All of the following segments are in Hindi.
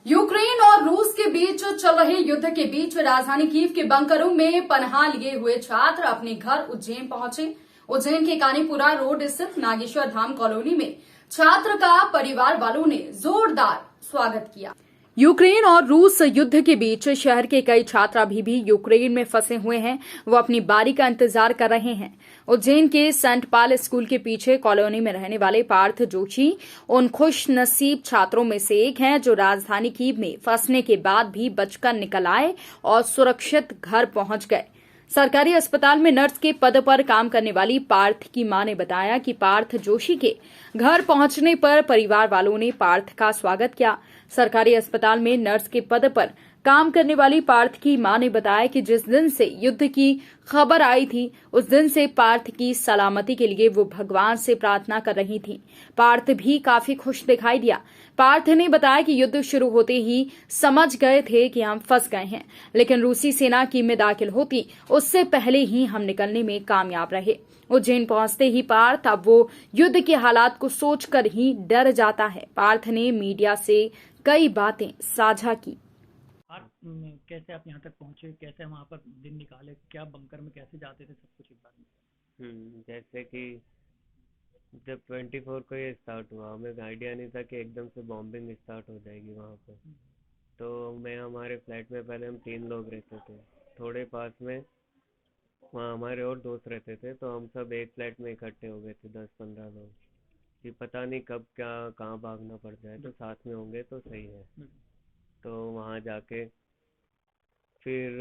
यूक्रेन और रूस के बीच चल रहे युद्ध के बीच राजधानी कीव के बंकरों में पनाह लिए हुए छात्र अपने घर उज्जैन पहुंचे। उज्जैन के कानीपुरा रोड स्थित नागेश्वर धाम कॉलोनी में छात्र का परिवार वालों ने जोरदार स्वागत किया। यूक्रेन और रूस युद्ध के बीच शहर के कई छात्र अभी भी यूक्रेन में फंसे हुए हैं। वो अपनी बारी का इंतजार कर रहे हैं। उज्जैन के सेंट पाल स्कूल के पीछे कॉलोनी में रहने वाले पार्थ जोशी उन खुश नसीब छात्रों में से एक हैं जो राजधानी कीव में फंसने के बाद भी बचकर निकल आए और सुरक्षित घर पहुंच गए। सरकारी अस्पताल में नर्स के पद पर काम करने वाली पार्थ की मां ने बताया कि पार्थ जोशी के घर पहुंचने पर परिवार वालों ने पार्थ का स्वागत किया। सरकारी अस्पताल में नर्स के पद पर काम करने वाली पार्थ की मां ने बताया कि जिस दिन से युद्ध की खबर आई थी उस दिन से पार्थ की सलामती के लिए वो भगवान से प्रार्थना कर रही थी। पार्थ भी काफी खुश दिखाई दिया। पार्थ ने बताया कि युद्ध शुरू होते ही समझ गए थे कि हम फंस गए हैं, लेकिन रूसी सेना कीव में दाखिल होती उससे पहले ही हम निकलने में कामयाब रहे। उज्जैन पहुंचते ही पार्थ अब वो युद्ध के हालात को सोचकर ही डर जाता है। पार्थ ने मीडिया से कई बातें साझा की। आप कैसे आप यहाँ तक पहुँचे, कैसे वहाँ पर दिन निकाले, क्या बंकर में कैसे जाते थे, सब कुछ एक बार में। जैसे कि जब 24 को ये स्टार्ट हुआ, हमें आइडिया नहीं था कि एकदम से बॉम्बिंग स्टार्ट हो जाएगी वहाँ पे। तो मैं हमारे फ्लैट में पहले हम 3 लोग रहते थे, थोड़े पास में वहाँ हमारे और दोस्त रहते थे, तो हम सब एक फ्लैट में इकट्ठे हो गए थे 10-15 लोग कि पता नहीं कब क्या कहाँ भागना पड़ जाए, तो साथ में होंगे तो सही है। तो वहाँ जाके फिर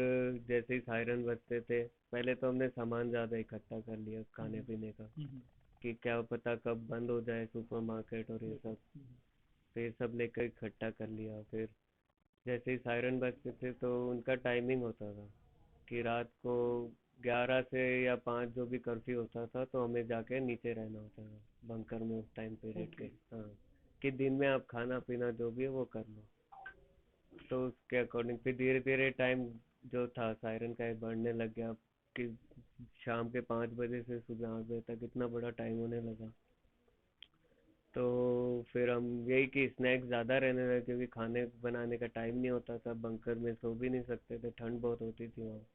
जैसे ही सायरन बजते थे, पहले तो हमने सामान ज़्यादा इकट्ठा कर लिया खाने पीने का कि क्या पता कब बंद हो जाए सुपरमार्केट और ये सब। फिर सब लेकर इकट्ठा कर लिया। फिर जैसे ही सायरन बजते थे तो उनका टाइमिंग होता था कि रात को 11 से या 5 जो भी कर्फ्यू होता था, तो हमें जाके नीचे रहना होता था बंकर में उस टाइम पीरियड के। हाँ, कि दिन में आप खाना पीना जो भी है वो कर लो। तो उसके अकॉर्डिंग फिर धीरे धीरे टाइम जो था सायरन का बढ़ने लग गया कि शाम के 5 बजे से सुबह 8 बजे तक इतना बड़ा टाइम होने लगा। तो फिर हम यही कि स्नैक्स ज़्यादा रहने लगे क्योंकि खाने बनाने का टाइम नहीं होता था, बंकर में सो भी नहीं सकते थे, ठंड बहुत होती थी वहाँ।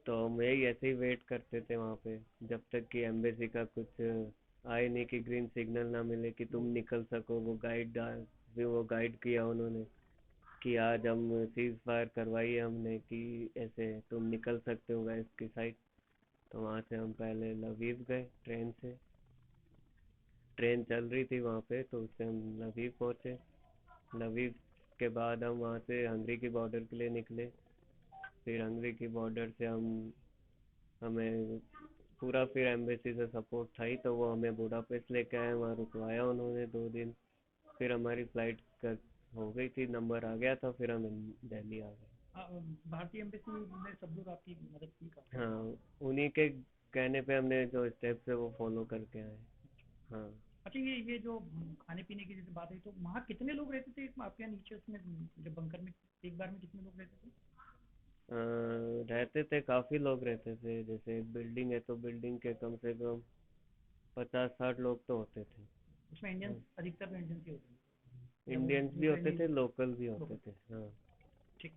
तो हम यही ऐसे ही वेट करते थे वहाँ पे जब तक कि एम्बेसी का कुछ आए नहीं, कि ग्रीन सिग्नल ना मिले कि तुम निकल सको। वो गाइड किया उन्होंने कि आज हम सीज फायर करवाई है हमने कि ऐसे तुम निकल सकते हो गैस की साइड। तो वहाँ से हम पहले लवीव गए ट्रेन से। ट्रेन चल रही थी वहाँ पे, तो उससे हम लवीव पहुँचे। लवीव के बाद हम वहाँ से हंगरी की बॉर्डर के लिए निकले। फिर हंगरी की बॉर्डर से हमें पूरा फिर एम्बेसी से सपोर्ट था ही, तो वो हमें बुडापेस्ट लेके आए, वहाँ रुकवाया उन्होंने 2 दिन। फिर हमारी फ्लाइट कर हो गई थी, नंबर आ गया था, फिर हम दिल्ली आ गए। भारतीय एम्बेसी ने सब लोग आपकी मदद की काफी। हाँ, उन्हीं के कहने पे हमने जो स्टेप्स है वो फॉलो करके आए। हाँ। अच्छा, ये जो खाने पीने की जैसे बात है, तो वहाँ कितने लोग रहते थे आपके यहाँ नीचे उसमें, जब बंकर में एक बार में कितने लोग रहते थे। रहते थे, काफ़ी लोग रहते थे। जैसे एक बिल्डिंग है तो बिल्डिंग के कम से कम 50-60 लोग तो होते थे। उसमें इंडियंस अधिकतर इंडियंस ही होते हैं, इंडियंस भी होते थे, लोकल भी होते थे। हाँ। ठीक।